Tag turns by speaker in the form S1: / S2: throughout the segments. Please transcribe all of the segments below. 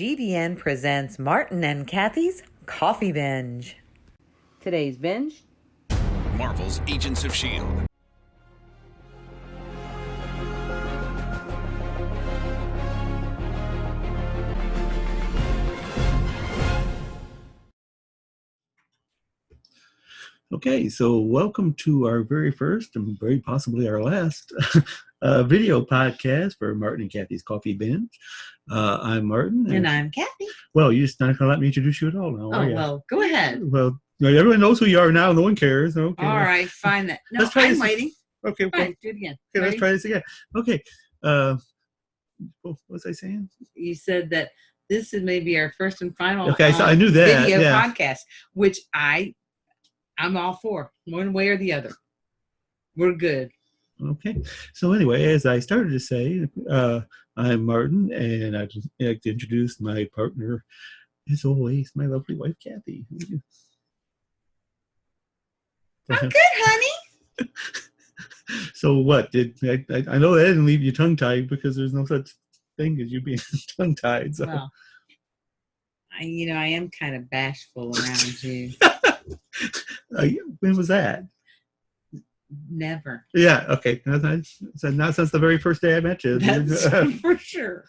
S1: GVN presents Martin and Kathy's Coffee Binge. Today's binge:
S2: Marvel's Agents of S.H.I.E.L.D.
S3: Okay, so welcome to our very first and very possibly our last video podcast for Martin and Kathy's Coffee Binge. I'm Martin.
S1: And I'm Kathy.
S3: Well, you're just not going to let me introduce you at all now, are you?
S1: Well, go ahead.
S3: Well, everyone knows who you are now. No one cares. Okay.
S1: All right, fine. No,
S3: Let's try
S1: I'm
S3: this.
S1: waiting.
S3: Okay,
S1: Fine, do it again.
S3: Okay, let's try this again. Okay. What was I saying?
S1: You said that this is maybe our first and final
S3: Okay, so I knew that.
S1: video
S3: Yeah.
S1: podcast, which I'm all for, one way or the other. We're good.
S3: Okay. So anyway, as I started to say, I'm Martin, and I'd like to introduce my partner, as always, my lovely wife, Kathy.
S1: I'm good, honey.
S3: So what? I know that didn't leave you tongue-tied, because there's no such thing as you being tongue-tied. So.
S1: Well, I am kind of bashful around you.
S3: When was that?
S1: Never.
S3: Yeah, okay. So not since the very first day I met you.
S1: That's for sure.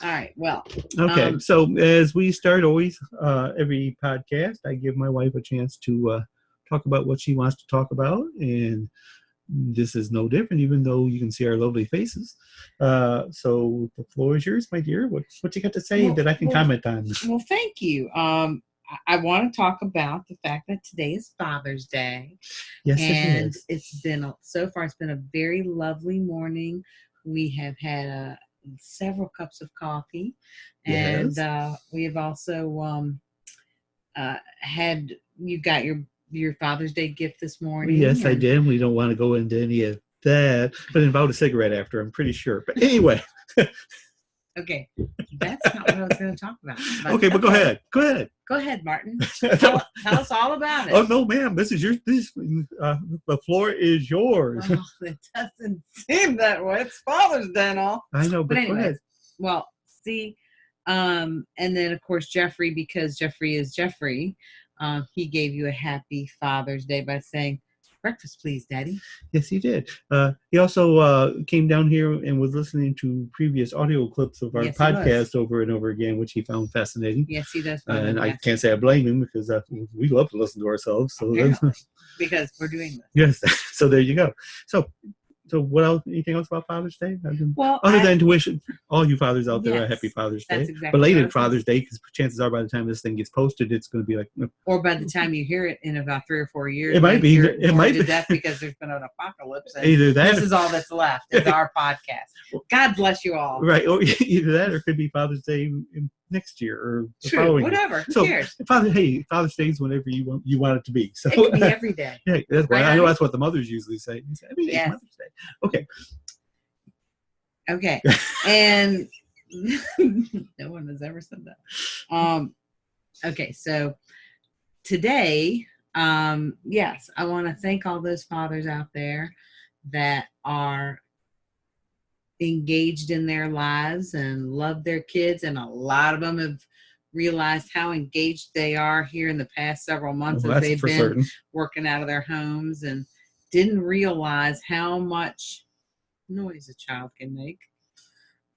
S1: All right, well.
S3: Okay, so as we start always, every podcast, I give my wife a chance to talk about what she wants to talk about, and this is no different, even though you can see our lovely faces. So the floor is yours, my dear. What you got to say that I can comment on?
S1: Well, thank you. I want to talk about the fact that today is Father's Day.
S3: Yes,
S1: and
S3: it is.
S1: It's been a very lovely morning. We have had several cups of coffee, and we have also you got your Father's Day gift this morning.
S3: Yes, I did. We don't want to go into any of that, but involved a cigarette after, I'm pretty sure. But anyway.
S1: Okay, that's not what I was going to talk about.
S3: Okay, but go ahead.
S1: Go ahead, Martin. Tell us all about it.
S3: Oh no, ma'am, this is yours. The floor is yours.
S1: Well, it doesn't seem that way. It's Father's Day and all.
S3: I know, but
S1: anyway,
S3: go ahead.
S1: Well, see, and then of course Jeffrey, because Jeffrey is Jeffrey, he gave you a happy Father's Day by saying, "Breakfast, please, Daddy."
S3: Yes, he did. He also came down here and was listening to previous audio clips of our podcast over and over again, which he found fascinating.
S1: Yes, he does.
S3: And I can't say I blame him, because we love to listen to ourselves. So
S1: because we're doing this.
S3: Yes. So there you go. So what else? Anything else about Father's Day?
S1: Well,
S3: other than to wish all you fathers out there a happy Father's Day.
S1: Exactly
S3: belated Father's Day, because chances are by the time this thing gets posted, it's going to be like.
S1: Or by the time you hear it in about 3 or 4 years,
S3: it might be. It might be
S1: death because there's been an apocalypse. And
S3: either that.
S1: This is all that's left. It's our podcast. God bless you all.
S3: Right. Or either that, or it could be Father's Day next year or the following.
S1: Whatever.
S3: Who
S1: cares?
S3: Father's Day is whenever you want it to be. So
S1: it can be every day.
S3: Yeah, that's right. I know that's what the mothers usually say. Every day is Mother's Day. Okay.
S1: Okay. And no one has ever said that. Okay, so today, yes, I want to thank all those fathers out there that are engaged in their lives and love their kids, and a lot of them have realized how engaged they are here in the past several months as they've been working out of their homes, and didn't realize how much noise a child can make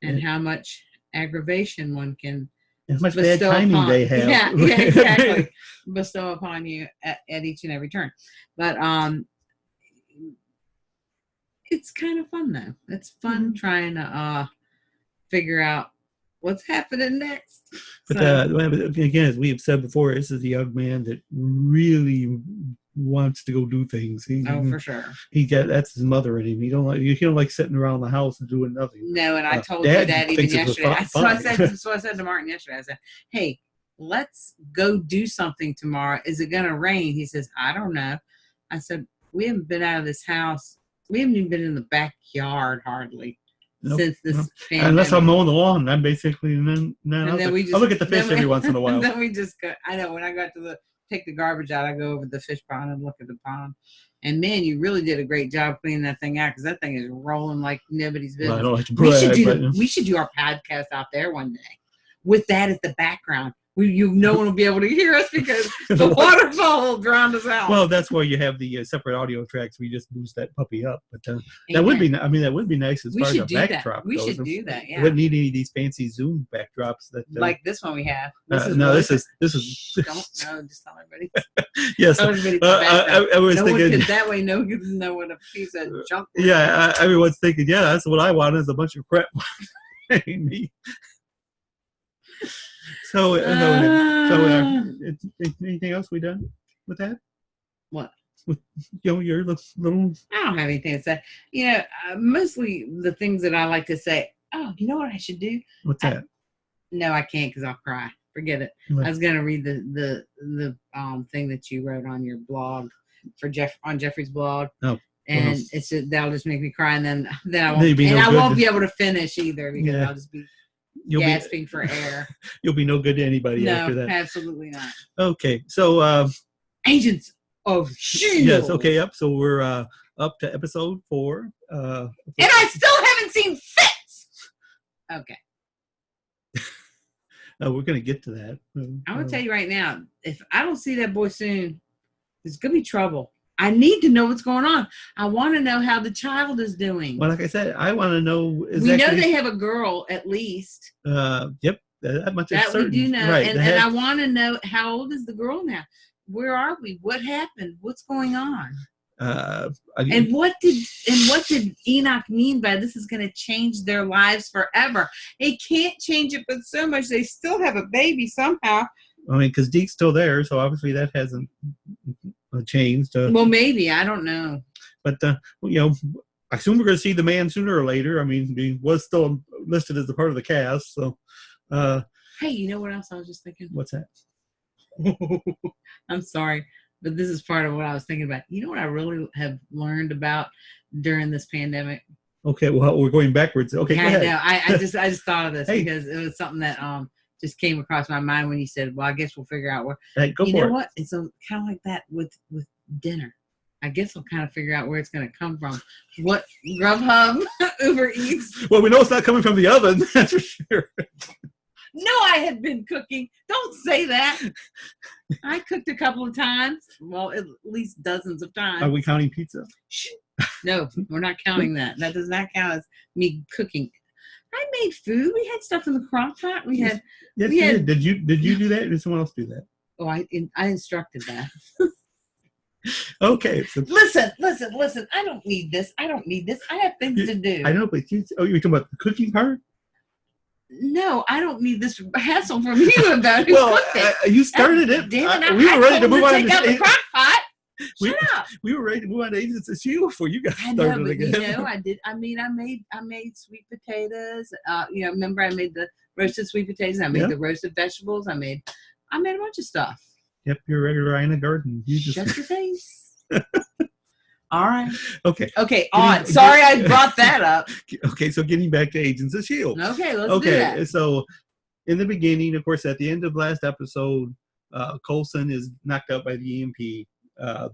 S1: and how much aggravation one can
S3: how much bad timing they have.
S1: Yeah, exactly. Bestow upon you at each and every turn. But it's kind of fun though. It's fun trying to figure out what's happening next.
S3: But again, as we have said before, this is a young man that really wants to go do things.
S1: For sure.
S3: That's his mother in him. He don't like sitting around the house and doing nothing.
S1: No, and I told you that even yesterday. So I said to Martin yesterday, I said, "Hey, let's go do something tomorrow. Is it going to rain?" He says, "I don't know." I said, "We haven't been out of this house. We haven't even been in the backyard hardly."
S3: Nope,
S1: since this pandemic.
S3: Unless I'm mowing the lawn, I'm basically I'll look at the fish every once in a while.
S1: Then we just go. I know when I got to take the garbage out, I go over the fish pond and look at the pond. And man, you really did a great job cleaning that thing out, because that thing is rolling like nobody's business.
S3: Well, I don't like to brag,
S1: we should do our podcast out there one day. with that as the background. No one will be able to hear us because the waterfall will drown us out.
S3: Well, that's why you have the separate audio tracks. We just boost that puppy up. But that would be, I mean, that would be nice as far as a backdrop
S1: goes. We should do that. Yeah. We
S3: wouldn't need any of these fancy Zoom backdrops that
S1: like this one we have.
S3: This is.
S1: Don't no, just tell everybody.
S3: Yes,
S1: I was
S3: thinking
S1: that way. No one can know what a piece of junk.
S3: Yeah, everyone's thinking, yeah, that's what I want is a bunch of crap. So anything else we done with that?
S1: What?
S3: With your little.
S1: I don't have anything to say. Mostly the things that I like to say. Oh, you know what I should do?
S3: What's that?
S1: No, I can't because I'll cry. Forget it.
S3: What?
S1: I was gonna read the thing that you wrote on your blog for on Jeffrey's blog.
S3: Oh.
S1: And that'll just make me cry, and then I won't. And I won't be able to finish either because I'll just be. Gasping for air.
S3: You'll be no good to anybody after that.
S1: No, absolutely not.
S3: Okay, so
S1: Agents of S.H.I.E.L.D.
S3: Yes, okay, so we're up to episode 4.
S1: And I still haven't seen Fitz. Okay.
S3: We're gonna get to that.
S1: I'm gonna tell you right now, if I don't see that boy soon, there's gonna be trouble. I need to know what's going on. I want to know how the child is doing.
S3: Well, like I said, I want to know exactly.
S1: We know they have a girl at least.
S3: Yep, that much is certain.
S1: We do know,
S3: right,
S1: and I want to know how old is the girl now? Where are we? What happened? What's going on? And what did Enoch mean by this is going to change their lives forever? They can't change it, but so much they still have a baby somehow.
S3: I mean, because Deke's still there, so obviously that hasn't changed.
S1: Well, maybe. I don't know.
S3: But, I assume we're going to see the man sooner or later. I mean, he was still listed as a part of the cast. So,
S1: hey, you know what else I was just thinking?
S3: What's that?
S1: I'm sorry, but this is part of what I was thinking about. You know what I really have learned about during this pandemic?
S3: Okay, well, we're going backwards. Okay,
S1: yeah,
S3: go ahead.
S1: I know. I just thought of this because it was something that just came across my mind when you said, well, I guess we'll figure out where.
S3: Hey, go
S1: you
S3: for
S1: know
S3: it.
S1: What? It's kind of like that with dinner. I guess we'll kind of figure out where it's going to come from. What, Grubhub, Uber Eats?
S3: Well, we know it's not coming from the oven, that's for sure.
S1: No, I have been cooking. Don't say that. I cooked a couple of times. Well, at least dozens of times.
S3: Are we counting pizza?
S1: No, we're not counting that. That does not count as me cooking. I made food. We had stuff in the crock pot. Yes, you did. Did you do that, or did someone else do that? Oh, I instructed that.
S3: Okay. So,
S1: listen. I don't need this. I have things to do.
S3: I know, but you're talking about the cooking part?
S1: No, I don't need this hassle from you about who cooked it.
S3: You started it.
S1: Damn it,
S3: we were ready to move on.
S1: Take out the crock pot. Shut up.
S3: We were ready to move on to Agents of S.H.I.E.L.D. before you got started again.
S1: I did. I mean, I made sweet potatoes. Remember I made the roasted sweet potatoes. I made the roasted vegetables. I made a bunch of stuff.
S3: Yep, you're ready to ride in a garden.
S1: Shut your face. All right.
S3: Okay.
S1: On. Sorry, I brought that up.
S3: Okay, so getting back to Agents of S.H.I.E.L.D.
S1: Okay, let's do that.
S3: Okay, so in the beginning, of course, at the end of last episode, Coulson is knocked out by the EMP.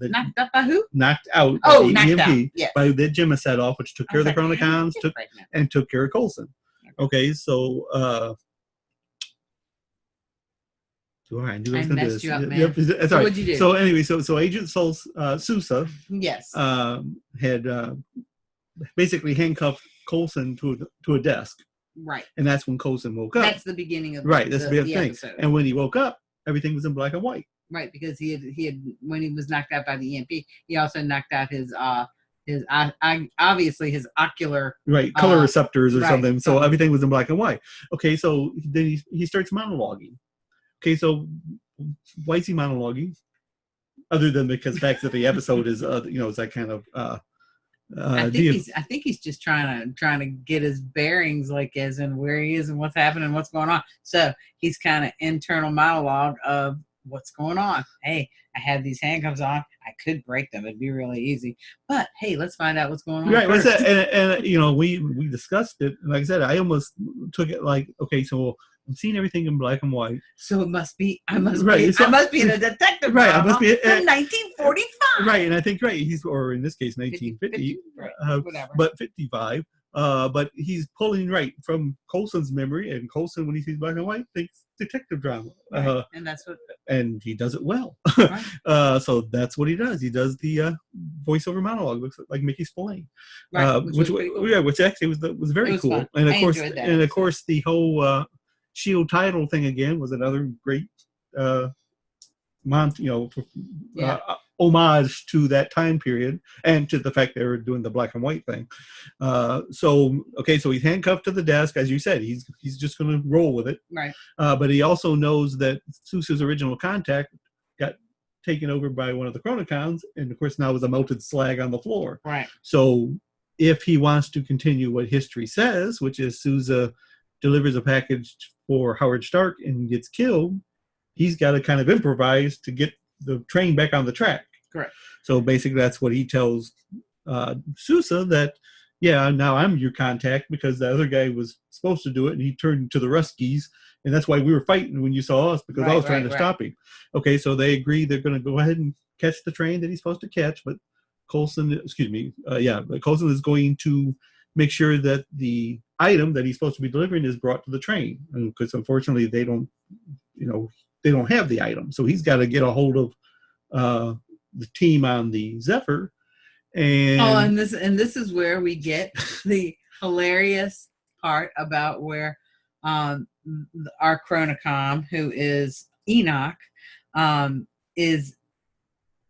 S1: Knocked out by who?
S3: Knocked out
S1: by
S3: the
S1: EMP.
S3: Out.
S1: Yes.
S3: By the Gemma set off, which took care of the Chronicons, and took care of Coulson. Okay, so I
S1: messed you up, man.
S3: Yep, that's
S1: so
S3: right.
S1: What'd you do?
S3: So anyway, so Agent Sousa
S1: yes,
S3: had basically handcuffed Coulson to a desk.
S1: Right.
S3: And that's when Coulson woke up.
S1: That's the beginning of
S3: that's the thing.
S1: Episode.
S3: And when he woke up, everything was in black and white.
S1: Right, because he had when he was knocked out by the EMP, he also knocked out his obviously his ocular
S3: color receptors or something. So everything was in black and white. Okay, so then he starts monologuing. Okay, so why is he monologuing? Other than because the fact that the episode is it's that kind of
S1: I think he's just trying to get his bearings, like as in where he is and what's happening and what's going on. So he's kind of internal monologue of what's going on. Hey, I have these handcuffs on. I could break them. It'd be really easy. But hey, let's find out what's going on.
S3: Right. What's that? And we discussed it. And like I said, I almost took it like, okay, so I'm seeing everything in black and white.
S1: So it must be. I must be in a detective.
S3: Right. I must be
S1: from 1945.
S3: Right, and I think or in this case 1950.
S1: whatever.
S3: But 55. But he's pulling right from Coulson's memory, and Coulson, when he sees black and white, thinks detective drama.
S1: Right. And that's what.
S3: And he does it well.
S1: Right.
S3: So that's what he does. He does the voiceover monologue, looks like Mickey Spillane,
S1: Right.
S3: which
S1: cool.
S3: which actually was very cool.
S1: Fun.
S3: And
S1: of
S3: course, the whole Shield title thing again was another great homage to that time period and to the fact they were doing the black and white thing. So he's handcuffed to the desk, as you said. He's just going to roll with it.
S1: Right.
S3: But he also knows that Sousa's original contact got taken over by one of the Chronicons, and of course now is a melted slag on the floor.
S1: Right.
S3: So if he wants to continue what history says, which is Sousa delivers a package for Howard Stark and gets killed, he's got to kind of improvise to get the train back on the track.
S1: Correct.
S3: So basically that's what he tells Sousa, that, yeah, now I'm your contact because the other guy was supposed to do it and he turned to the Ruskies, and that's why we were fighting when you saw us, because I was trying to stop him. Okay, so they agree they're going to go ahead and catch the train that he's supposed to catch, but Coulson is going to make sure that the item that he's supposed to be delivering is brought to the train, because unfortunately they don't have the item. So he's got to get a hold of the team on the Zephyr. And
S1: this is where we get the hilarious part about where our Chronicom, who is Enoch, is,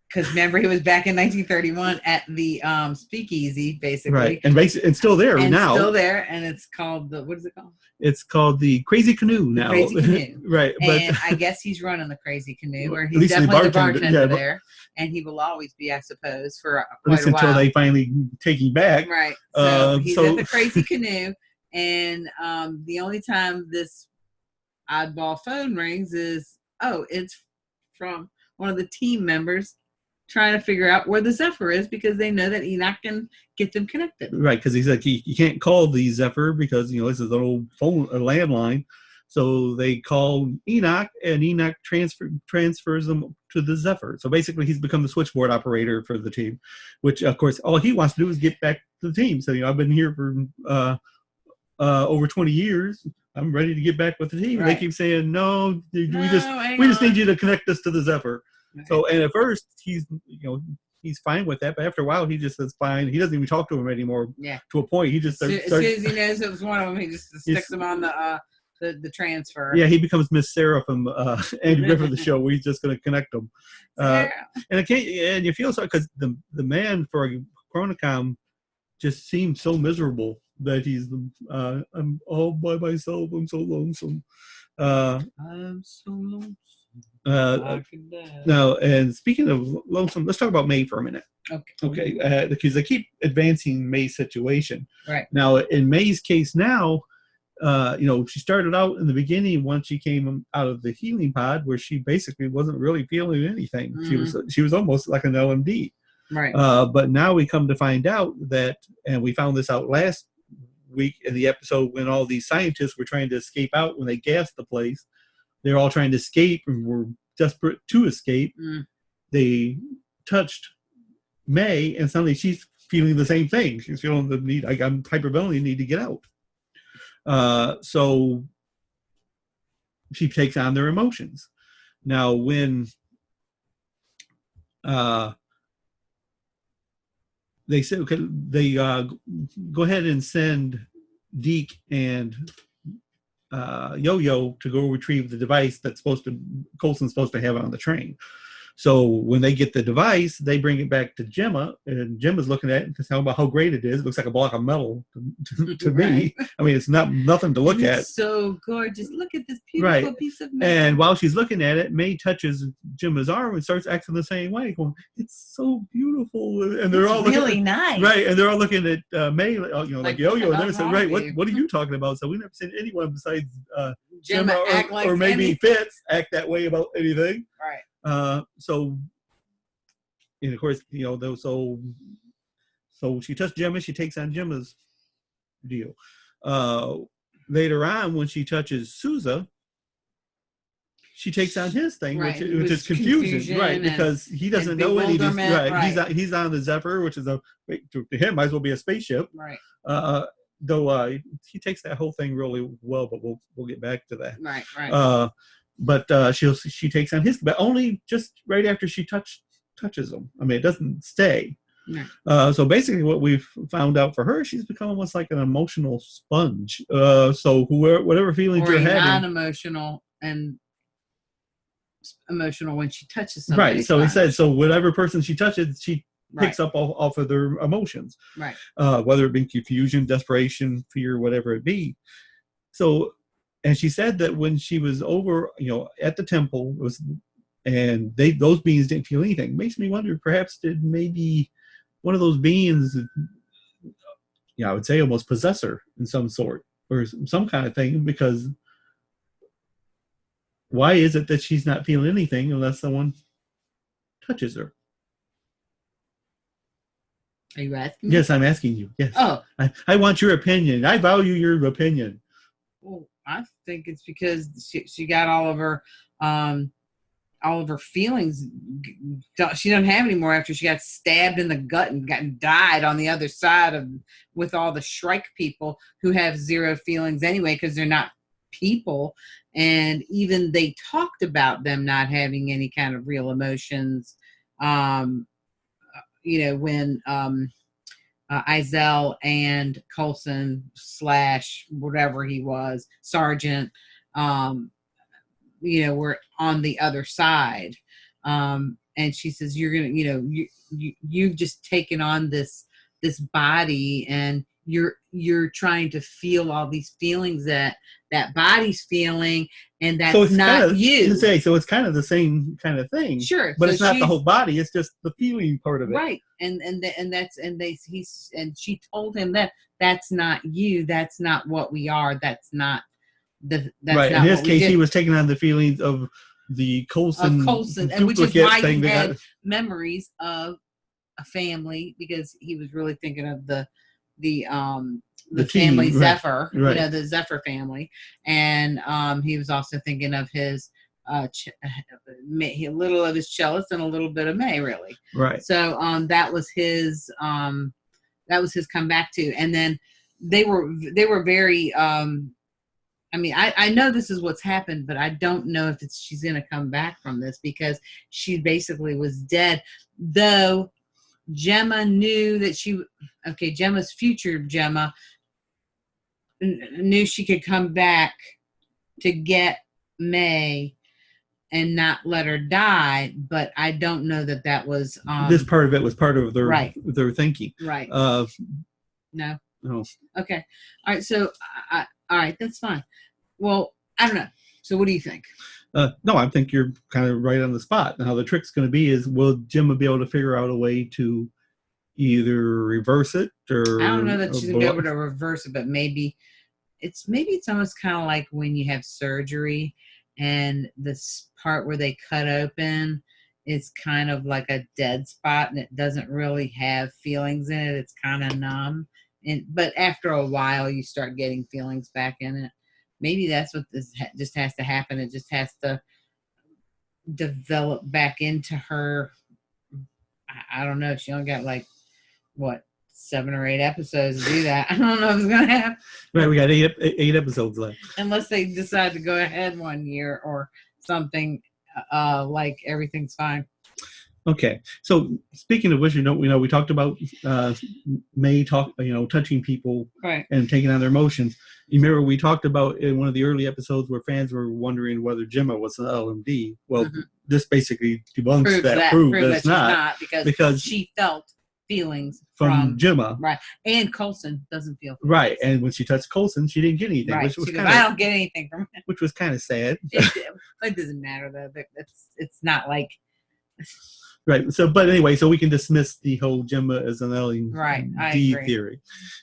S1: because remember he was back in 1931 at the Speakeasy, basically,
S3: right, and still there now.
S1: Still there, and it's called what is it called?
S3: It's called the Crazy Canoe now.
S1: Crazy Canoe,
S3: right?
S1: And I guess he's running the Crazy Canoe, or he's definitely the bartender there, and he will always be, I suppose, for quite a while
S3: until they finally take him back.
S1: Right. So he's at the Crazy Canoe, and the only time this oddball phone rings is it's from one of the team members trying to figure out where the Zephyr is, because they know that Enoch can get them connected.
S3: Right, because he's like, you can't call the Zephyr because, this is an old phone, a landline. So they call Enoch, and Enoch transfers them to the Zephyr. So basically he's become the switchboard operator for the team, which, of course, all he wants to do is get back to the team. So, I've been here for over 20 years. I'm ready to get back with the team. Right. They keep saying, no, we just need you to connect us to the Zephyr. Right. So, and at first he's fine with that, but after a while he just says fine. He doesn't even talk to him anymore. Yeah. To a point, he just
S1: as soon as he knows it was one of them, he just sticks him on the transfer.
S3: Yeah, he becomes Miss Sarah from Andy Griffith, the show, where he's just going to connect them. And you feel sorry because the man for Chronicom just seems so miserable that he's I'm all by myself. I'm so lonesome.
S1: I'm so lonesome.
S3: Now, and speaking of lonesome, let's talk about May for a minute. Okay. Because they keep advancing May's situation.
S1: Right.
S3: Now, in May's case now, she started out in the beginning once she came out of the healing pod, where she basically wasn't really feeling anything. Mm-hmm. She was almost like an LMD.
S1: Right.
S3: But now we come to find out that, and we found this out last week in the episode when all these scientists were trying to escape out when they gassed the place. They're all trying to escape and were desperate to escape. Mm. They touched May, and suddenly she's feeling the same thing. She's feeling the need. I'm hyperventilating, need to get out. So she takes on their emotions. Now, when they said, okay, they go ahead and send Deke and Yo-Yo to go retrieve the device that's Coulson's supposed to have on the train. So when they get the device, they bring it back to Gemma, and Gemma's looking at it and telling about how great it is. It looks like a block of metal to me. I mean, it's nothing to look at.
S1: So gorgeous. Look at this beautiful piece of metal.
S3: And while she's looking at it, May touches Gemma's arm and starts acting the same way, going, "It's so beautiful." And they're all
S1: really nice.
S3: Right, and they're all looking at May, like Yo-Yo, and they're saying, "Right, what are you talking about?" So we never seen anyone besides Gemma or maybe Fitz act that way about anything.
S1: Right.
S3: So, and of course, so she touched Gemma, she takes on Gemma's deal. Later on, when she touches Sousa, she takes on his thing,
S1: right.
S3: which is confusion, right? Because he doesn't know anything. Right. He's on the Zephyr, which is to him might as well be a spaceship.
S1: Right.
S3: though he takes that whole thing really well, but we'll get back to that.
S1: Right.
S3: But she takes on his, but only just right after she touches him. I mean, it doesn't stay.
S1: Right.
S3: So basically, what we've found out for her, she's become almost like an emotional sponge. So whatever feelings you're having,
S1: non-emotional and emotional when she touches somebody.
S3: Right. So he said, so whatever person she touches, she picks up off of their emotions.
S1: Right.
S3: Whether it be confusion, desperation, fear, whatever it be. So, and she said that when she was over, at the temple, and those beings didn't feel anything. Makes me wonder, perhaps did maybe one of those beings, I would say almost possess her in some sort or some kind of thing, because why is it that she's not feeling anything unless someone touches her?
S1: Are you asking me?
S3: Yes, I'm asking you. Yes.
S1: Oh.
S3: I want your opinion. I value your opinion.
S1: Well, I think it's because she got all of her feelings. She doesn't have any more after she got stabbed in the gut and died on the other side with all the Shrike people who have zero feelings anyway, because they're not people. And even they talked about them not having any kind of real emotions. When Izell and Coulson / whatever he was, Sergeant, were on the other side. And she says, you're going to, you've just taken on this body, and you're trying to feel all these feelings that body's feeling, and that's so not you.
S3: So it's kind of the same kind of thing.
S1: Sure.
S3: But so it's not the whole body, it's just the feeling part of it.
S1: Right. And she told him that's not you, that's not what we are, that's not that's
S3: right.
S1: Not
S3: in his case, he was taking on the feelings of the Coulson,
S1: and which is why he had memories of a family, because he was really thinking of the
S3: team,
S1: family Zephyr,
S3: right.
S1: The Zephyr family, and he was also thinking of his a little of his cellist and a little bit of May, really.
S3: Right.
S1: So that was his comeback to, and then they were very. I know this is what's happened, but I don't know if she's going to come back from this, because she basically was dead, though. Gemma knew that Gemma's future Gemma knew she could come back to get May and not let her die, but I don't know that was
S3: this part of it was part of their
S1: right.
S3: their thinking.
S1: Right. No. Okay. All right. So, all right, that's fine. Well, I don't know. So, what do you think?
S3: No, I think you're kind of right on the spot. Now, the trick's going to be is, will Gemma be able to figure out a way to either reverse it, or
S1: I don't know that she's going to be able to reverse it, but maybe it's almost kind of like when you have surgery and this part where they cut open is kind of like a dead spot, and it doesn't really have feelings in it. It's kind of numb, but after a while you start getting feelings back in it. Maybe that's what this just has to happen. It just has to develop back into her. I don't know. She only got 7 or 8 episodes to do that. I don't know if it's going to happen.
S3: Right, we got 8 episodes left.
S1: Unless they decide to go ahead one year or something, like everything's fine.
S3: Okay, so speaking of which, we talked about May touching people,
S1: right,
S3: and taking on their emotions. You remember we talked about in one of the early episodes where fans were wondering whether Gemma was an LMD. Well, This basically debunks that. Proves that it's not because she
S1: felt feelings
S3: from Gemma,
S1: right? And Coulson doesn't feel feelings.
S3: Right, and when she touched Coulson, she didn't get anything.
S1: Right, I don't get anything from it,
S3: which was kind of sad.
S1: It doesn't matter though. It's not like.
S3: Right. So, but anyway, so we can dismiss the whole Gemma as an LMD theory.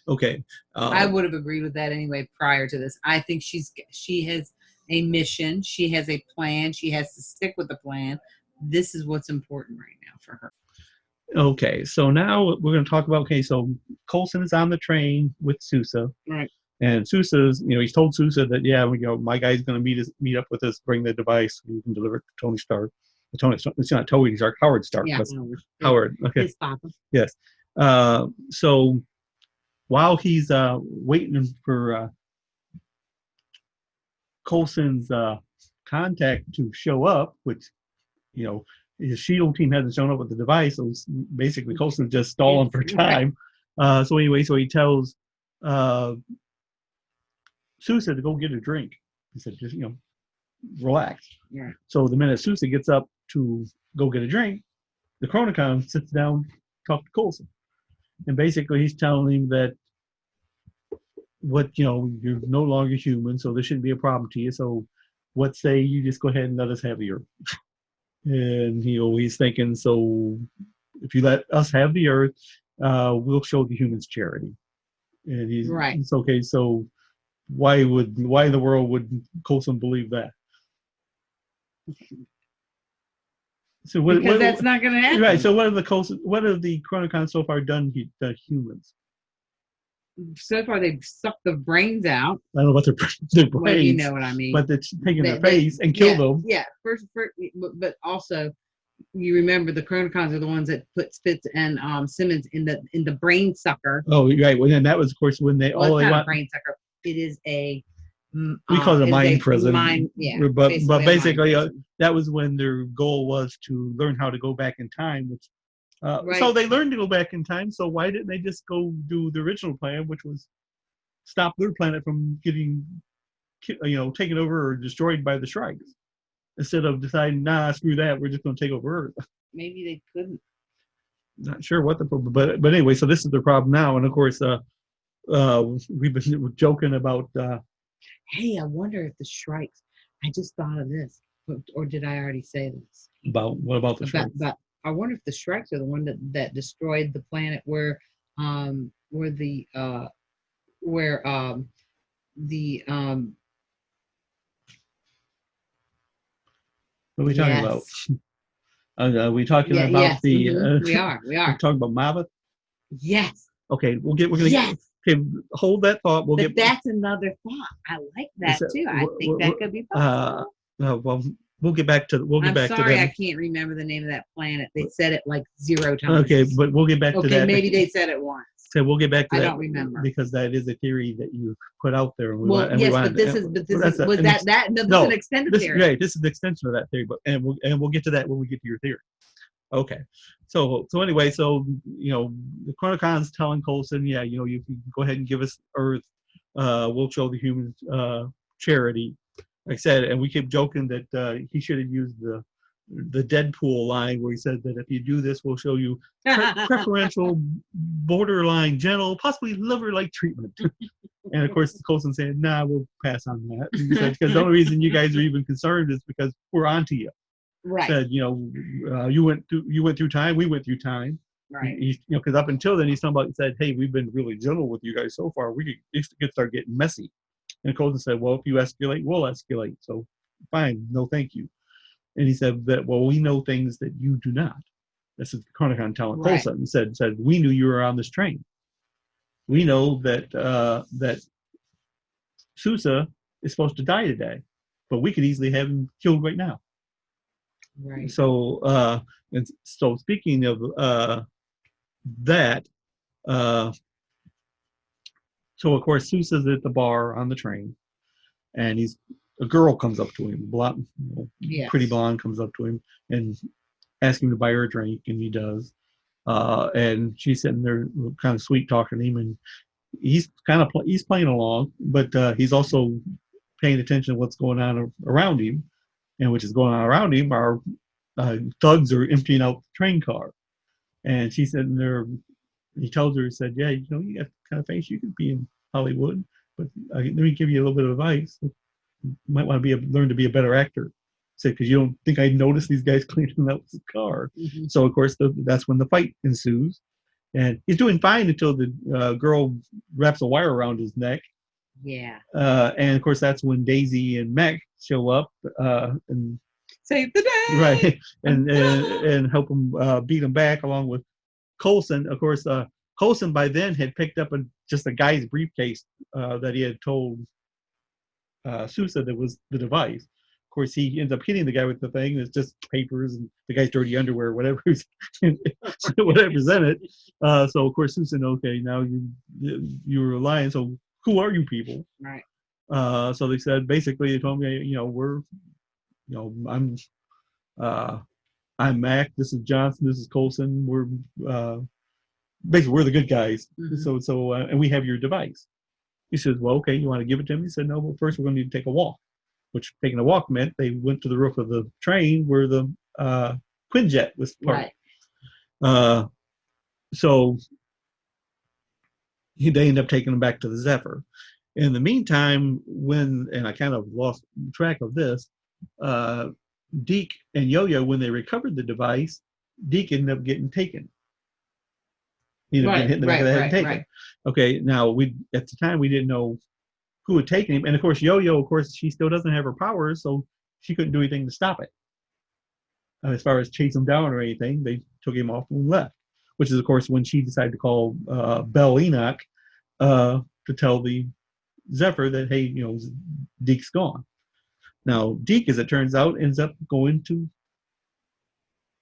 S3: Okay.
S1: I would have agreed with that anyway prior to this. I think she has a mission. She has a plan. She has to stick with the plan. This is what's important right now for her.
S3: Okay. So now we're going to talk about, so Coulson is on the train with Sousa.
S1: Right.
S3: And Sousa's, he's told Sousa that, my guy's going to meet up with us, bring the device, we can deliver it to Tony Stark. It's not Tony Stark, Howard Stark.
S1: Yeah,
S3: Howard. Okay.
S1: His papa.
S3: Yes. So while he's waiting for Coulson's contact to show up, which, his shield team hasn't shown up with the device, so basically Coulson's just stalling for time. So anyway, so he tells Sousa to go get a drink. He said, just, relax.
S1: Yeah.
S3: So the minute Sousa gets up to go get a drink, the Chronicon sits down, talk to Coulson. And basically he's telling him that you're no longer human, so there shouldn't be a problem to you. So what say you just go ahead and let us have the earth? And he's thinking, so if you let us have the earth, we'll show the humans charity. And it's okay. So why in the world would Coulson believe that? So
S1: because that's not going to happen.
S3: Right. So what have the Chronicons so far done to humans?
S1: So far, they've sucked the brains out.
S3: I don't know about their brains. Well,
S1: you know what I mean.
S3: But they're taking their face and kill them.
S1: Yeah. First, but also, you remember the Chronicons are the ones that put Spitz and Simmons in the brain sucker.
S3: Oh, right. Well, and that was, of course, when they
S1: it's not a brain sucker. It is a.
S3: We call it a mind prison. But basically, that was when their goal was to learn how to go back in time, which. So they learned to go back in time. So why didn't they just go do the original plan, which was stop their planet from getting, taken over or destroyed by the Shrikes, instead of deciding, nah, screw that, we're just going to take over Earth.
S1: Maybe they couldn't.
S3: Not sure what the problem, but anyway, so this is the problem now, and of course, we've been joking about.
S1: Hey, I wonder if the Shrikes. I just thought of this, or did I already say this?
S3: What about the Shrikes?
S1: I wonder if the Shrikes are the one that destroyed the planet where what are we talking about? Are we talking about the?
S3: Mm-hmm. We are. We're talking about Mabeth.
S1: Yes.
S3: Okay, we're gonna. Yes. Okay, hold that thought.
S1: That's another thought. I like that too. I think that could be possible.
S3: Well. We'll get back to
S1: I'm sorry, I can't remember the name of that planet. They said it like 0 times.
S3: Okay, but we'll get back to that.
S1: Okay, maybe they said it once.
S3: So we'll get back to that.
S1: I don't remember
S3: because that is a theory that you put out there.
S1: This is an extended theory.
S3: Right, this is the extension of that theory. But we'll get to that when we get to your theory. Okay, so anyway, the Chronicons telling Coulson, you can go ahead and give us Earth. We'll show the humans charity. Like I said, and we keep joking that he should have used the Deadpool line where he said that if you do this, we'll show you preferential, borderline, gentle, possibly lover-like treatment. And of course, Coulson said, "Nah, we'll pass on that." Because the only reason you guys are even concerned is because we're onto you.
S1: Right.
S3: Said, you went through time, we went through time.
S1: Right.
S3: Because up until then, said, "Hey, we've been really gentle with you guys so far. We could start getting messy." And Coulson said, "Well, if you escalate, we'll escalate. So, fine, no, thank you." And he said that, "Well, we know things that you do not." This is Chronicon telling Coulson. He said, "We knew you were on this train. We know that Sousa is supposed to die today, but we could easily have him killed right now."
S1: Right.
S3: So, speaking of that. So of course Sousa's at the bar on the train, and a girl comes up to him, blonde, pretty blonde, comes up to him and asks him to buy her a drink, and he does. And she's sitting there, kind of sweet talking to him, and he's playing along, but he's also paying attention to what's going on around him, and which is going on around him are thugs are emptying out the train car, and she's sitting there. He tells her, he said, "Yeah, you got the kind of face you could be in Hollywood, but let me give you a little bit of advice. You might want to learn to be a better actor." Said, "Because you don't think I noticed these guys cleaning out the car." Mm-hmm. So of course that's when the fight ensues, and he's doing fine until the girl wraps a wire around his neck.
S1: Yeah.
S3: And of course that's when Daisy and Mech show up and
S1: save the day.
S3: Right, and help him beat him back along with Coulson. Of course, Coulson by then had picked up just a guy's briefcase that he had told Sousa that was the device. Of course, he ends up hitting the guy with the thing. It's just papers and the guy's dirty underwear, whatever's in it. So of course, Sue said, "Okay, now you were lying. So who are you people?"
S1: Right.
S3: So they said basically they told me, I'm Mac. This is Johnson. This is Colson. We're basically we're the good guys. Mm-hmm. So and we have your device. He says, "Well, okay, you want to give it to him?" He said, "No, but first we're going to need to take a walk." Which taking a walk meant they went to the roof of the train where the Quinjet was parked. Right. So they end up taking them back to the Zephyr. In the meantime, and I kind of lost track of this, Deke and Yo-Yo, when they recovered the device, Deke ended up getting taken. He ended up getting hit in the back of the head and taken. Right. Okay, now at the time we didn't know who had taken him, and of course Yo-Yo, of course, she still doesn't have her powers, so she couldn't do anything to stop it. As far as chase him down or anything, they took him off and left. Which is, of course, when she decided to call Bell Enoch to tell the Zephyr that, hey, Deke's gone. Now Deke, as it turns out, ends up going to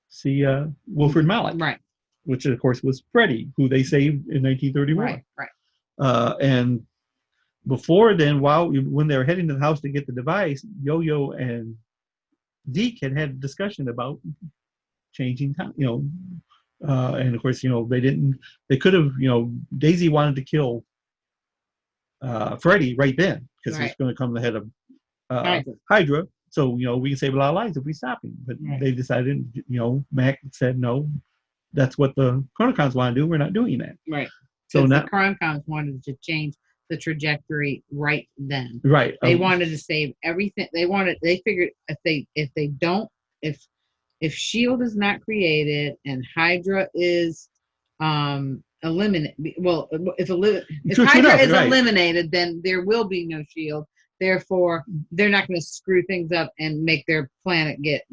S3: see Wilfred Malik, right? Which of course was Freddy, who they saved in 1931. Right. And before then, when they were heading to the house to get the device, Yo-Yo and Deke had a discussion about changing time, and of course, they could have, Daisy wanted to kill Freddy right then because he's going to come ahead of Hydra. So, we can save a lot of lives if we stop him. But they decided, Mac said, no, that's what the Chronicons want to do. We're not doing that. Right.
S1: So the Chronicons wanted to change the trajectory right then. Right. They wanted to save everything. They figured if SHIELD is not created and Hydra is eliminated, well, if Hydra is eliminated, then there will be no SHIELD. Therefore, they're not going to screw things up and make their planet get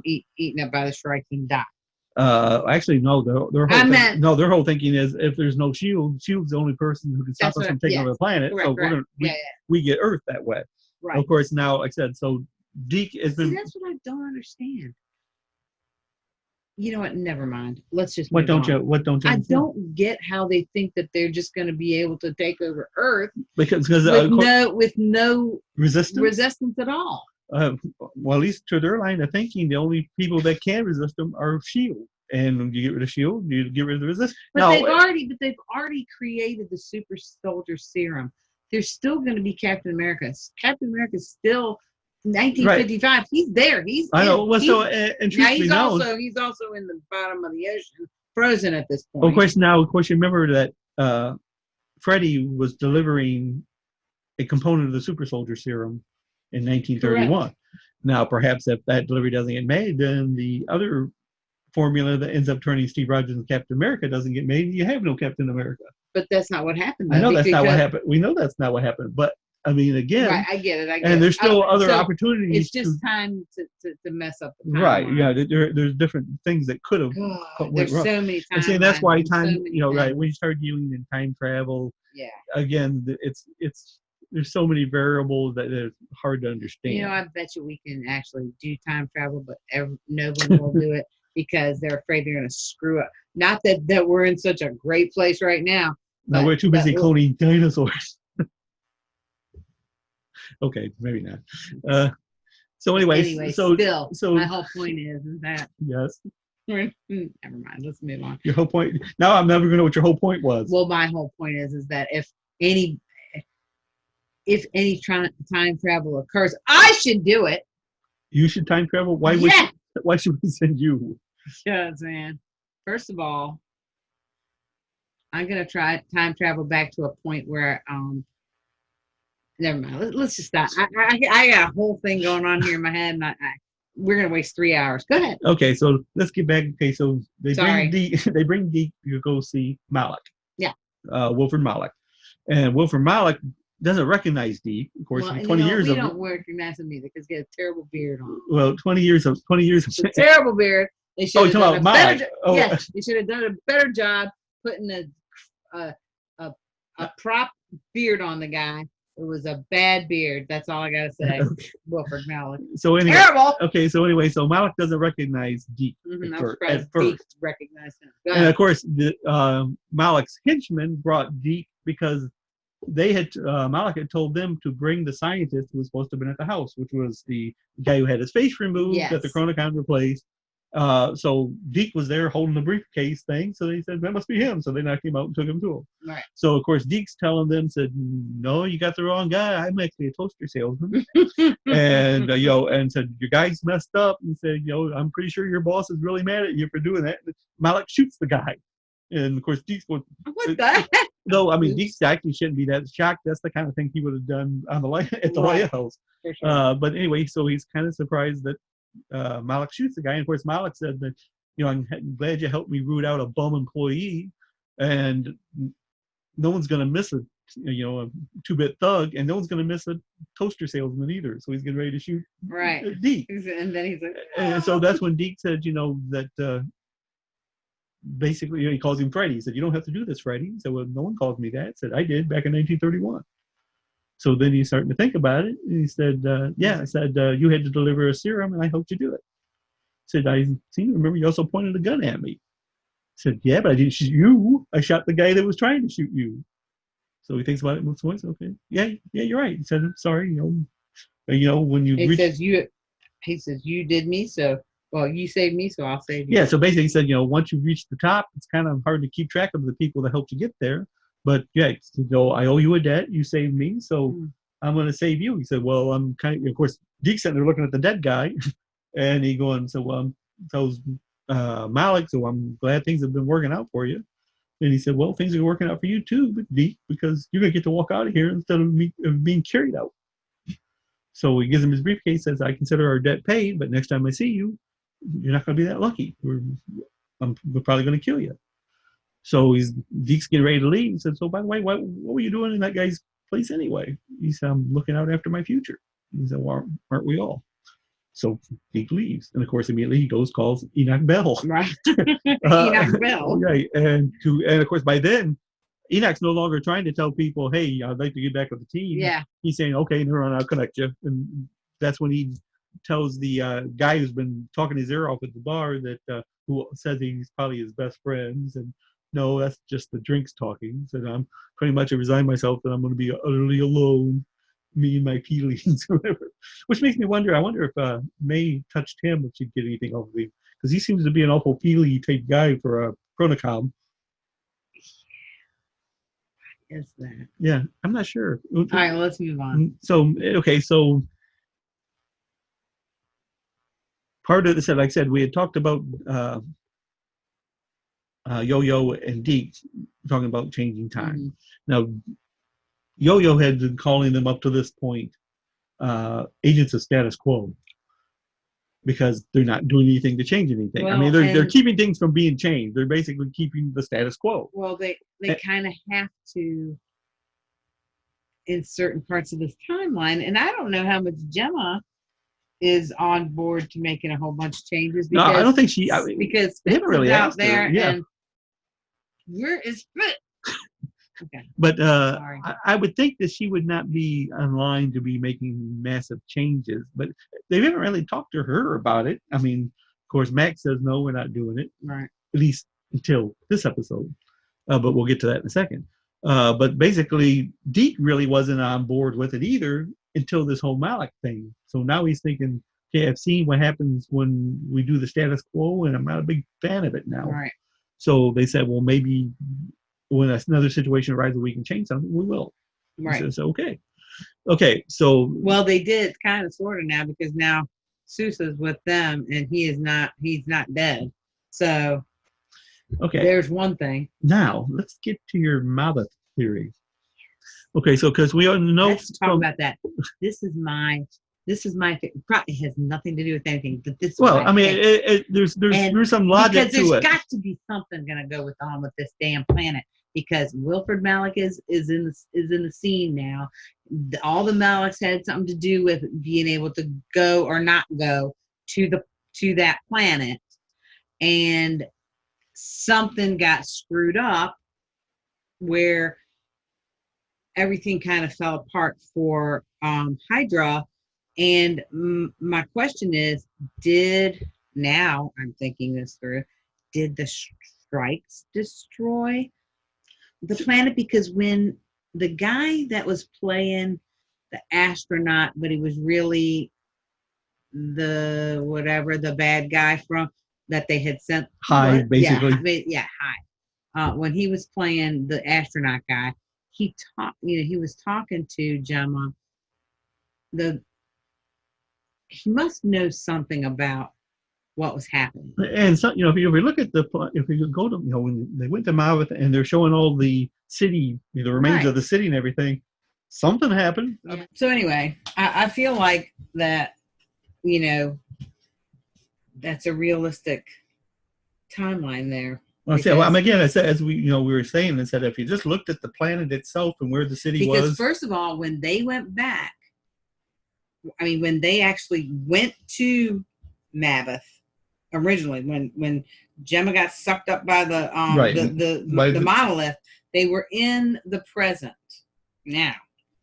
S1: eaten up by the strikes and die.
S3: Actually, no. Their whole thinking is if there's no SHIELD's the only person who can stop us from taking over the planet. Correct, so we get Earth that way. Right. Of course, now, like I said, so Deke has been.
S1: See, that's what I don't understand. You know what? Never mind. Let's just.
S3: What don't you?
S1: I don't get how they think that they're just going to be able to take over Earth
S3: because
S1: with no resistance at all.
S3: Well, at least to their line of thinking, the only people that can resist them are SHIELD. And when you get rid of SHIELD, you get rid of the resistance.
S1: But they've already created the super soldier serum. There's still going to be Captain America. Captain America's still 1955. Right. He's there. He's also in the bottom of the ocean, frozen at this point.
S3: Of course, you remember that Freddy was delivering a component of the super soldier serum in 1931. Correct. Now, perhaps if that delivery doesn't get made, then the other formula that ends up turning Steve Rogers into Captain America doesn't get made. You have no Captain America.
S1: But that's not what happened.
S3: I know that's not what happened. We know that's not what happened. But I mean, again,
S1: right, I get it.
S3: And there's still other opportunities.
S1: It's just time to mess up the timeline.
S3: Right. Yeah. There's different things that could have.
S1: There's so many times.
S3: And that's why time. Right. When you start dealing in time travel. Yeah. Again, there's so many variables that it's hard to understand.
S1: I bet you we can actually do time travel, but no one will do it because they're afraid they're going to screw up. Not that we're in such a great place right now.
S3: No, we're too busy cloning dinosaurs. Okay, maybe not. So anyway, so
S1: my whole point is that.
S3: Yes.
S1: Never mind. Let's move on.
S3: Your whole point. Now I'm never going to know what your whole point was.
S1: Well, my whole point is that if any time travel occurs, I should do it.
S3: You should time travel? Why should we send you?
S1: Because, man, first of all, I'm going to try time travel back to a point where, never mind. Let's just stop. I got a whole thing going on here in my head, and we're going to waste 3 hours. Go ahead.
S3: Okay, so let's get back. Okay, so bring Deke to go see Malik.
S1: Yeah.
S3: Wilfred Malik. And Wilfred Malik doesn't recognize Deke. Of course, 20 years
S1: we don't recognize him either because he has a terrible beard on.
S3: Well, 20 years of
S1: a terrible beard. They should have done
S3: they
S1: should have done a better job putting a prop beard on the guy It was a bad beard. That's all I gotta say. Okay. Wilford Malik.
S3: So anyway,
S1: terrible.
S3: Okay, so anyway, so Malik doesn't recognize Deke
S1: I'm
S3: at
S1: surprised
S3: first.
S1: Deke recognized him.
S3: And of course, Malik's henchmen brought Deke because Malik had told them to bring the scientist who was supposed to have been at the house, which was the guy who had his face removed that the Chronicon replaced. So Deke was there holding the briefcase thing. So they said, that must be him. So they knocked him out and took him to him.
S1: Right.
S3: So, of course, Deke's telling them, said, no, you got the wrong guy. I'm actually a toaster salesman. and, and said, your guy's messed up. And said, I'm pretty sure your boss is really mad at you for doing that. And Malik shoots the guy. And, of course, Deke's going,
S1: what the heck?
S3: No, I mean, Deke actually shouldn't be that shocked. That's the kind of thing he would have done on at the lighthouse. For sure. But anyway, so he's kind of surprised that Malik shoots the guy. And of course, Malik said that, I'm glad you helped me root out a bum employee, and no one's going to miss a 2-bit thug, and no one's going to miss a toaster salesman either. So he's getting ready to shoot Deke.
S1: And then he's like,
S3: and so that's when Deke said, that. Basically, he calls him Freddie. He said, you don't have to do this, Freddie. He said, well, no one called me that. He said, I did back in 1931. So then he's starting to think about it. And he said, I said, you had to deliver a serum, and I helped you do it. He said, I seem to remember you also pointed a gun at me. He said, yeah, but I didn't shoot you. I shot the guy that was trying to shoot you. So he thinks about it and moves away. Okay. Yeah, you're right. He said, I'm sorry. When you...
S1: He says, you did me, so... Well, you saved me, so I'll save you.
S3: Yeah, so basically he said, once you reach the top, it's kind of hard to keep track of the people that helped you get there. But yeah, I owe you a debt. You saved me, so I'm going to save you. He said, well, I'm of course, Deke's sitting there looking at the dead guy, and he going, tells Malik, so I'm glad things have been working out for you. And he said, well, things are working out for you too, Deke, because you're going to get to walk out of here instead of being carried out. So he gives him his briefcase, says, I consider our debt paid, but next time I see you, you're not going to be that lucky. We're probably going to kill you. So Deke's getting ready to leave. He said, so by the way, what were you doing in that guy's place anyway? He said, I'm looking out after my future. He said, well, aren't we all? So Deke leaves. And of course, immediately he calls Enoch Bell.
S1: Right. Enoch Bell.
S3: Right. And of course, by then, Enoch's no longer trying to tell people, hey, I'd like to get back with the team.
S1: Yeah.
S3: He's saying, okay, neuron, I'll connect you. And that's when he tells the guy who's been talking his ear off at the bar that who says he's probably his best friends, and no, that's just the drinks talking. Said, I'm pretty much resigned myself that I'm going to be utterly alone, me and my peelings or whatever. Which makes me wonder. I wonder if May touched him, if she'd get anything off of him, because he seems to be an awful peely type guy for a Chronicom.
S1: Is that?
S3: Yeah, I'm not sure.
S1: All right, well, let's move on.
S3: So part of this, like I said, we had talked about Yo-Yo and Deke talking about changing time. Mm-hmm. Now, Yo-Yo had been calling them up to this point agents of status quo, because they're not doing anything to change anything. Well, I mean, they're keeping things from being changed. They're basically keeping the status quo.
S1: Well, they kind of have to in certain parts of this timeline, and I don't know how much Gemma is on board to making a whole bunch of changes. Because, no,
S3: I don't think she.
S1: Because
S3: they haven't really
S1: out there,
S3: yeah.
S1: And where is Fit? Okay.
S3: But I would think that she would not be online to be making massive changes. But they haven't really talked to her about it. I mean, of course, Max says no, we're not doing it.
S1: Right.
S3: At least until this episode. But we'll get to that in a second. But basically, Deke really wasn't on board with it either until this whole Malik thing. So now he's thinking, okay, I've seen what happens when we do the status quo, and I'm not a big fan of it now.
S1: Right.
S3: So they said, well, maybe when another situation arises we can change something, we will.
S1: Right.
S3: So okay. Okay, so...
S1: Well, they did kind of sort of now, because now Sousa's with them, and he's not dead. So...
S3: Okay.
S1: There's one thing.
S3: Now, let's get to your Mabeth theory. Okay, so because we all know...
S1: Let's talk about that. This is my probably has nothing to do with anything, but this.
S3: Well, I mean, there's some logic to it.
S1: Because there's got to be something going to go on with this damn planet, because Wilford Malik is in the scene now. All the Maliks had something to do with being able to go or not go to that planet, and something got screwed up where everything kind of fell apart for Hydra. And my question is, I'm thinking this through, did the strikes destroy the planet? Because when the guy that was playing the astronaut, but he was really the bad guy from that they had sent
S3: Hyde, basically.
S1: Hyde. When he was playing the astronaut guy, he was talking to Gemma. He must know something about what was happening.
S3: And so, if you look at if you go to, when they went to Mavith and they're showing all the city, the remains of the city and everything, something happened.
S1: Yeah. So anyway, I feel like that, that's a realistic timeline there.
S3: Again, I said, as we were saying, I said, if you just looked at the planet itself and where the city was.
S1: Because first of all, when they went back, when they actually went to Mavith originally, when Gemma got sucked up by the monolith, they were in the present now.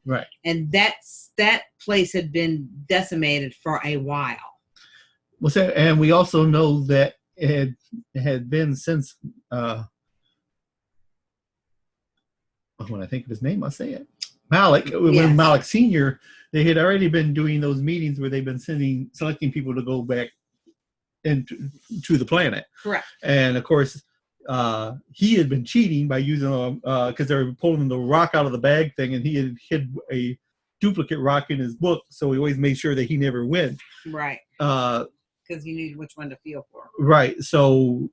S3: Right.
S1: And that place had been decimated for a while.
S3: And we also know that it had been since when I think of his name, I'll say it. Malik, when Malik Sr., they had already been doing those meetings where they've been selecting people to go back to the planet.
S1: Correct.
S3: And of course, he had been cheating by using because they were pulling the rock out of the bag thing, and he had hid a duplicate rock in his book, so he always made sure that he never went.
S1: Right. Because he knew which one to feel for.
S3: Right. So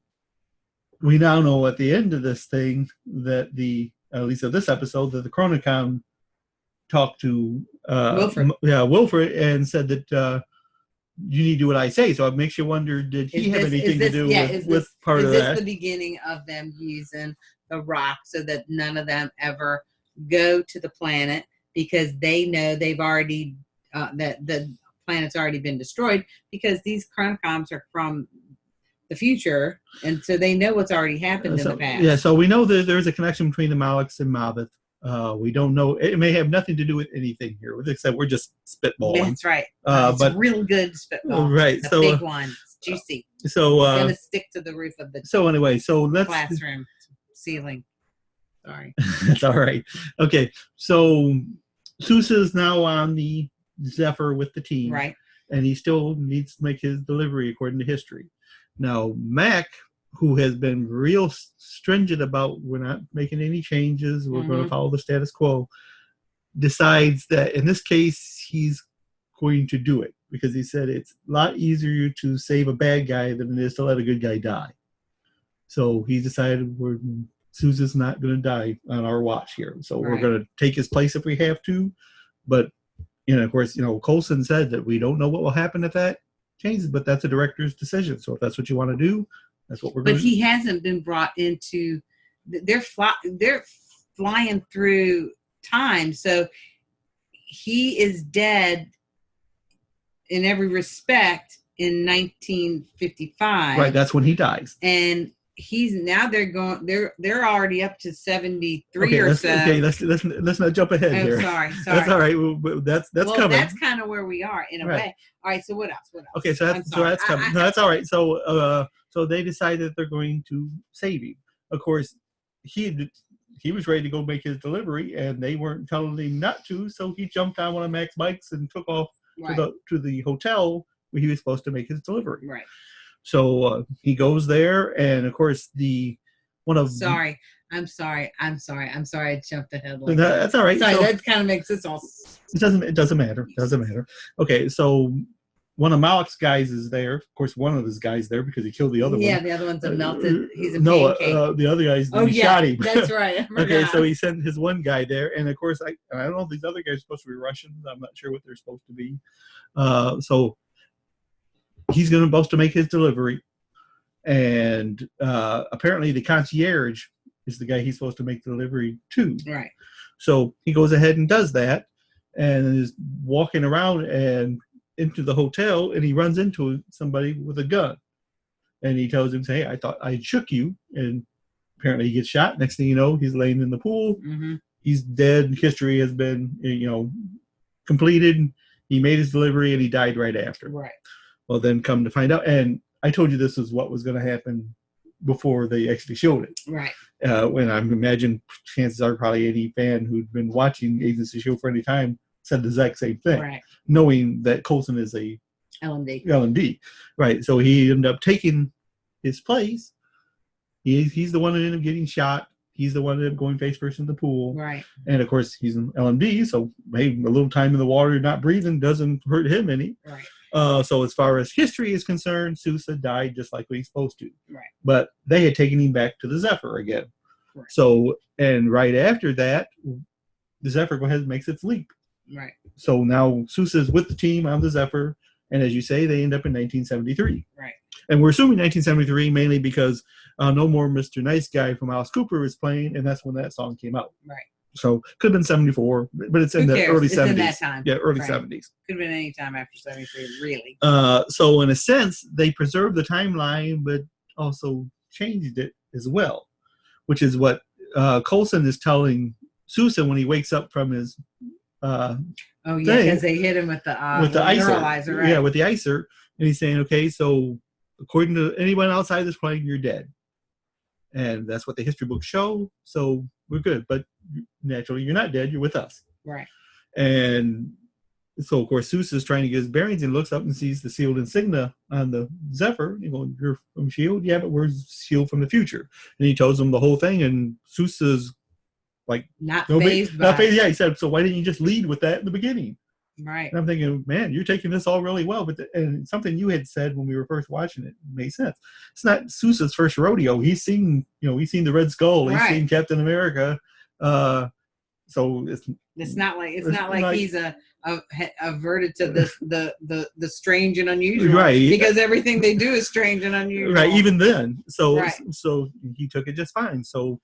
S3: we now know at the end of this thing that at least of this episode, that the Chronicon talked to Wilfred, and said that you need to do what I say. So it makes you wonder, did he have anything to do with part of that? Is
S1: this the beginning of them using the rock so that none of them ever go to the planet, because they know they've already that the planet's already been destroyed, because these Chronicons are from the future, and so they know what's already happened in the past.
S3: Yeah, so we know that there's a connection between the Maliks and Mavith. We don't know. It may have nothing to do with anything here, except we're just spitballing.
S1: That's right. It's real good spitball.
S3: Right.
S1: It's a big one. It's juicy.
S3: So
S1: it's going to stick to the roof of the classroom ceiling. Sorry.
S3: That's all right. Okay. So Sousa is now on the Zephyr with the team.
S1: Right.
S3: And he still needs to make his delivery according to history. Now, Mac, who has been real stringent about we're not making any changes, we're going to follow the status quo, decides that in this case he's going to do it, because he said it's a lot easier to save a bad guy than it is to let a good guy die. So he decided Sousa's not going to die on our watch here. So we're going to take his place if we have to. But, of course, Coulson said that we don't know what will happen if that changes, but that's a director's decision. So if that's what you want to do, that's what we're going to do.
S1: But he hasn't been brought into, they're flying through time. So he is dead in every respect in 1955.
S3: Right, that's when he dies.
S1: And they're already up to 73 or so.
S3: Okay, let's not jump ahead here.
S1: Sorry.
S3: That's all right. That's coming.
S1: That's kind of where we are in a way. All right, so what else?
S3: Okay, so that's coming. No, that's all right. So they decided that they're going to save him. Of course, he was ready to go make his delivery, and they weren't telling him not to. So he jumped on one of Mac's bikes and took off to the hotel where he was supposed to make his delivery.
S1: Right.
S3: So he goes there, and of course I'm sorry. I jumped ahead. That's all right.
S1: Sorry, that kind of makes this all.
S3: It doesn't matter. Okay, so one of Malik's guys is there. Of course, one of his guys there because he killed the other one.
S1: Yeah, the other one's a melted. He's a pancake.
S3: The other guy's shot him.
S1: That's right.
S3: Okay, so he sent his one guy there, and of course, I don't know if these other guys are supposed to be Russians. I'm not sure what they're supposed to be. So he's supposed to make his delivery, and apparently the concierge is the guy he's supposed to make the delivery to.
S1: Right.
S3: So he goes ahead and does that, and is walking around and into the hotel, and he runs into somebody with a gun, and he tells him, "Hey, I thought I shook you," and apparently he gets shot. Next thing you know, he's laying in the pool.
S1: Mm-hmm.
S3: he's dead. History has been, completed. He made his delivery and he died right after.
S1: Right.
S3: Well, then come to find out, and I told you this is what was going to happen before they actually showed it.
S1: Right.
S3: When I imagine chances are probably any fan who'd been watching Agents of S.H.I.E.L.D. for any time said the exact same thing,
S1: right,
S3: knowing that Coulson is a LMD. Right. So he ended up taking his place. He's the one that ended up getting shot. He's the one that ended up going face first in the pool.
S1: Right.
S3: And of course, he's an LMD, so hey, a little time in the water, not breathing, doesn't hurt him any.
S1: Right.
S3: So as far as history is concerned, Sousa died just like what he's supposed to.
S1: Right.
S3: But they had taken him back to the Zephyr again.
S1: Right.
S3: So, and right after that, the Zephyr goes ahead and makes its leap.
S1: Right.
S3: So now Sousa is with the team on the Zephyr, and as you say, they end up in 1973.
S1: Right.
S3: And we're assuming 1973 mainly because No More Mr. Nice Guy from Alice Cooper is playing, and that's when that song came out.
S1: Right.
S3: So could have been 74, but it's in the early 70s.
S1: In that time.
S3: Yeah, early
S1: right.
S3: 70s.
S1: Could have been any time after 73, really.
S3: So in a sense, they preserved the timeline, but also changed it as well, which is what Coulson is telling Sousa when he wakes up from his
S1: because they hit him with the
S3: icer.
S1: Right?
S3: Yeah, with the icer. And he's saying, okay, so according to anyone outside this plane, you're dead. And that's what the history books show. So we're good. But naturally, you're not dead. You're with us.
S1: Right.
S3: And so, of course, Sousa is trying to get his bearings and looks up and sees the sealed insignia on the Zephyr. You're from S.H.I.E.L.D.? Yeah, but we're S.H.I.E.L.D. from the future. And he tells them the whole thing. And Sousa's like,
S1: not phased by it.
S3: Yeah, he said, so why didn't you just lead with that in the beginning?
S1: Right.
S3: And I'm thinking, man, you're taking this all really well. But and something you had said when we were first watching it made sense. It's not Sousa's first rodeo. He's seen the Red Skull. He's seen Captain America. So
S1: it's not like he's averted to this the strange and unusual.
S3: Right.
S1: Because everything they do is strange and unusual.
S3: Right. Even then. So
S1: right.
S3: So he took it just fine. So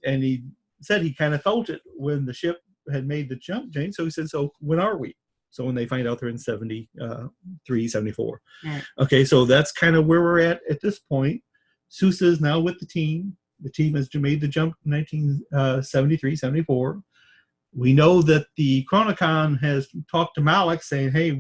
S3: he said he kind of felt it when the ship had made the jump, Jane. So he said, so when are we? So when they find out they're in 73, 74.
S1: Right.
S3: Okay, so that's kind of where we're at this point. Sousa is now with the team. The team has made the jump in 1973, 74. We know that the Chronicon has talked to Malik saying, hey,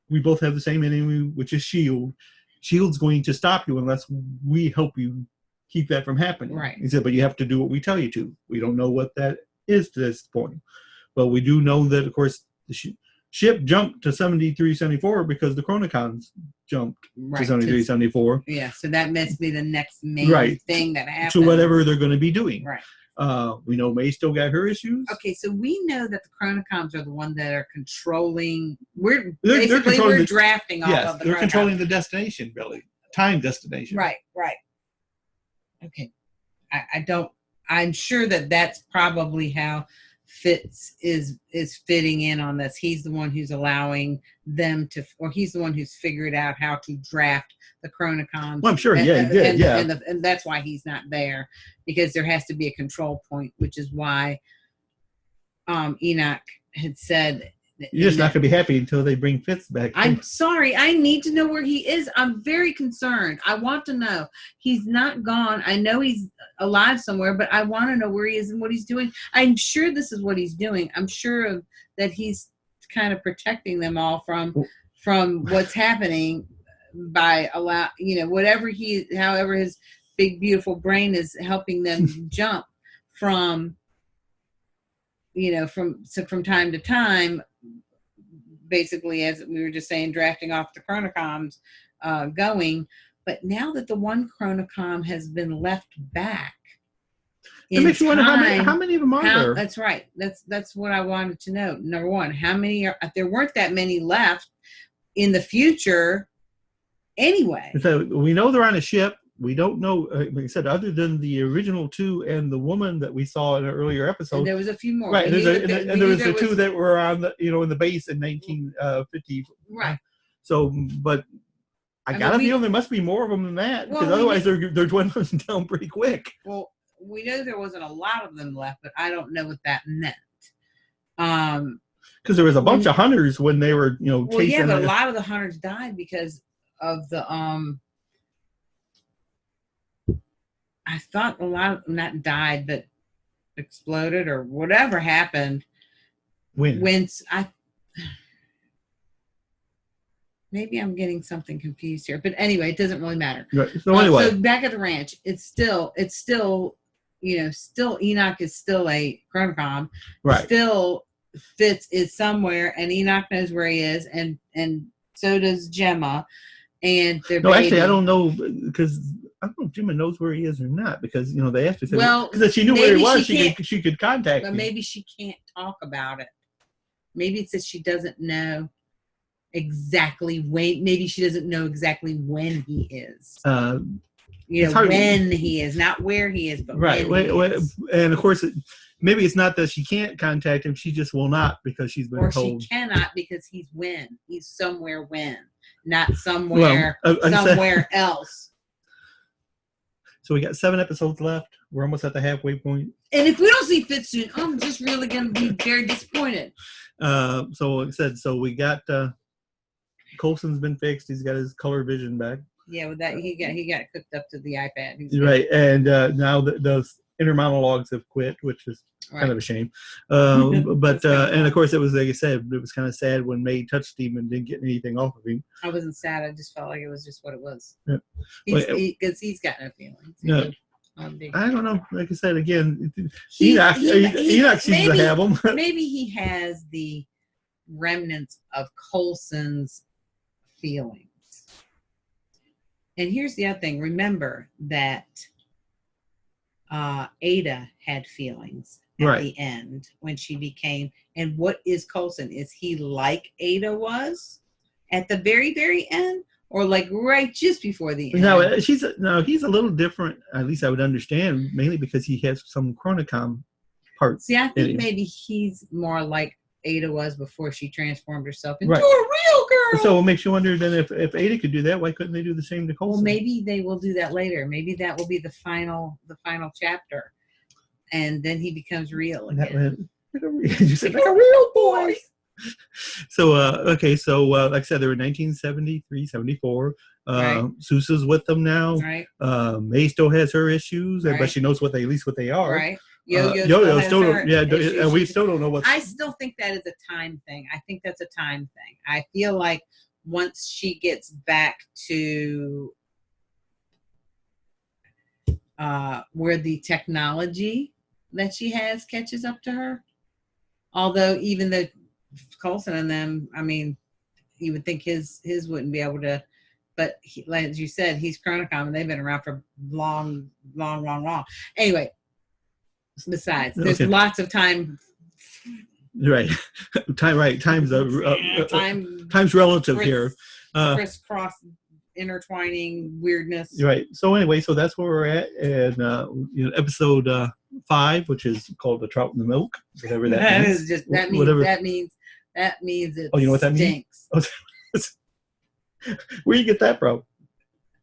S3: we both have the same enemy, which is S.H.I.E.L.D. S.H.I.E.L.D.'s going to stop you unless we help you keep that from happening.
S1: Right.
S3: He said, but you have to do what we tell you to. We don't know what that is to this point. But we do know that, of course, the ship jumped to 73, 74 because the Chronicons jumped to 73, 74.
S1: Yeah, so that must be the next main thing that happens.
S3: To whatever they're going to be doing.
S1: Right.
S3: We know May still got her issues.
S1: Okay, so we know that the Chronicons are the ones that are controlling. We're drafting off of the
S3: they're controlling the destination, really. Time destination.
S1: Right. Okay. I'm sure that that's probably how Fitz is fitting in on this. He's the one who's allowing them to, or he's the one who's figured out how to draft the Chronicons.
S3: Well, I'm sure, he did,
S1: and that's why he's not there, because there has to be a control point, which is why Enoch had said.
S3: You're just not going to be happy until they bring Fitz back.
S1: I'm sorry. I need to know where he is. I'm very concerned. I want to know. He's not gone. I know he's alive somewhere, but I want to know where he is and what he's doing. I'm sure this is what he's doing. I'm sure that he's kind of protecting them all from what's happening by however his big, beautiful brain is helping them jump from time to time, basically, as we were just saying, drafting off the Chronicons going. But now that the one Chronicon has been left back,
S3: it makes you wonder how many of them are there.
S1: That's right. That's what I wanted to know. Number one, how many are? If there weren't that many left in the future, anyway.
S3: So we know they're on a ship. We don't know, like I said, other than the original two and the woman that we saw in an earlier episode.
S1: And there was a few more.
S3: Right, and there was the two that were on the in the base in 1950.
S1: Right.
S3: So, but I got a feeling there must be more of them than that, because otherwise they're dwindling down pretty quick.
S1: Well, we know there wasn't a lot of them left, but I don't know what that meant.
S3: Because there was a bunch of hunters when they were chasing.
S1: Well, yeah, but a lot of the hunters died because of the I thought a lot of them not died, but exploded or whatever happened.
S3: When
S1: maybe I'm getting something confused here, but anyway, it doesn't really matter.
S3: Right. So anyway,
S1: so back at the ranch, it's still, still Enoch is still a chronocom.
S3: Right.
S1: Still Fitz is somewhere, and Enoch knows where he is, and so does Gemma. And their baby.
S3: Actually, I don't know, because I don't know if Gemma knows where he is or not, because they asked her.
S1: Well,
S3: because if she knew where he was, she could contact him.
S1: But maybe she can't talk about it. Maybe it's that she doesn't know exactly when. Maybe she doesn't know exactly when he is. When he is, not where he is, but
S3: right.
S1: When he is.
S3: And of course, maybe it's not that she can't contact him; she just will not, because she's been told.
S1: Or she cannot, because he's somewhere not somewhere somewhere else.
S3: So we got 7 episodes left. We're almost at the halfway point.
S1: And if we don't see Fitz soon, I'm just really going to be very disappointed.
S3: So like I said, we got Coulson's been fixed. He's got his color vision back.
S1: Yeah, with that he got hooked up to the iPad.
S3: Right, and now those inner monologues have quit, which is kind of a shame. But and of course, it was, like I said, it was kind of sad when May touched him and didn't get anything off of him.
S1: I wasn't sad. I just felt like it was just what it was.
S3: Yeah.
S1: Because he's got no feelings.
S3: No. I don't know. Like I said, again, Enoch seems to have them.
S1: Maybe he has the remnants of Coulson's feelings. And here's the other thing. Remember that Ada had feelings at the end when she became. And what is Coulson? Is he like Ada was at the very, very end? Or like right just before the end?
S3: No, he's a little different. At least I would understand, mainly because he has some chronocom parts.
S1: See, I think maybe he's more like Ada was before she transformed herself into a real girl.
S3: So it makes you wonder then, if Ada could do that, why couldn't they do the same to Coulson?
S1: Well, maybe they will do that later. Maybe that will be the final chapter, and then he becomes real again.
S3: You said like a real boy. So like I said, they were 1973, 74. Sousa's with them now.
S1: Right.
S3: May still has her issues, but she knows at least what they are.
S1: Right.
S3: Yo-Yo still don't, and we still don't know what.
S1: I still think that is a time thing. I think that's a time thing. I feel like once she gets back to where the technology that she has catches up to her, although even though Coulson and them, I mean, you would think his wouldn't be able to, but as you said, he's chronocom and they've been around for long. Anyway, besides, there's lots of time.
S3: Right. Time's relative here.
S1: Crisscross, intertwining weirdness.
S3: Right. So anyway, that's where we're at, and episode 5, which is called "The Trout in the Milk," whatever that means.
S1: Is just that means it.
S3: Oh, you know what that
S1: stinks.
S3: means? Where do you get that from?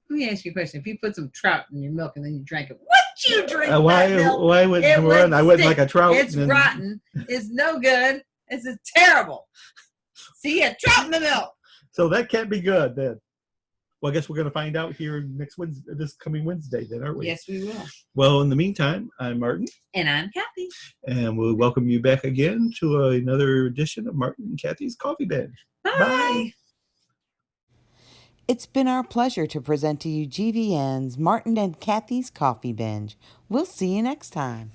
S1: Let me ask you a question. If you put some trout in your milk and then you drank it, would you drink that milk?
S3: Why would I wouldn't like a trout?
S1: It's rotten. It's no good. It's terrible. See, a trout in the milk.
S3: So that can't be good then. Well, I guess we're going to find out here this coming Wednesday then, aren't we?
S1: Yes, we will.
S3: Well, in the meantime, I'm Martin.
S1: And I'm Kathy.
S3: And we'll welcome you back again to another edition of Martin and Kathy's Coffee Binge.
S1: Bye.
S4: It's been our pleasure to present to you GVN's Martin and Kathy's Coffee Binge. We'll see you next time.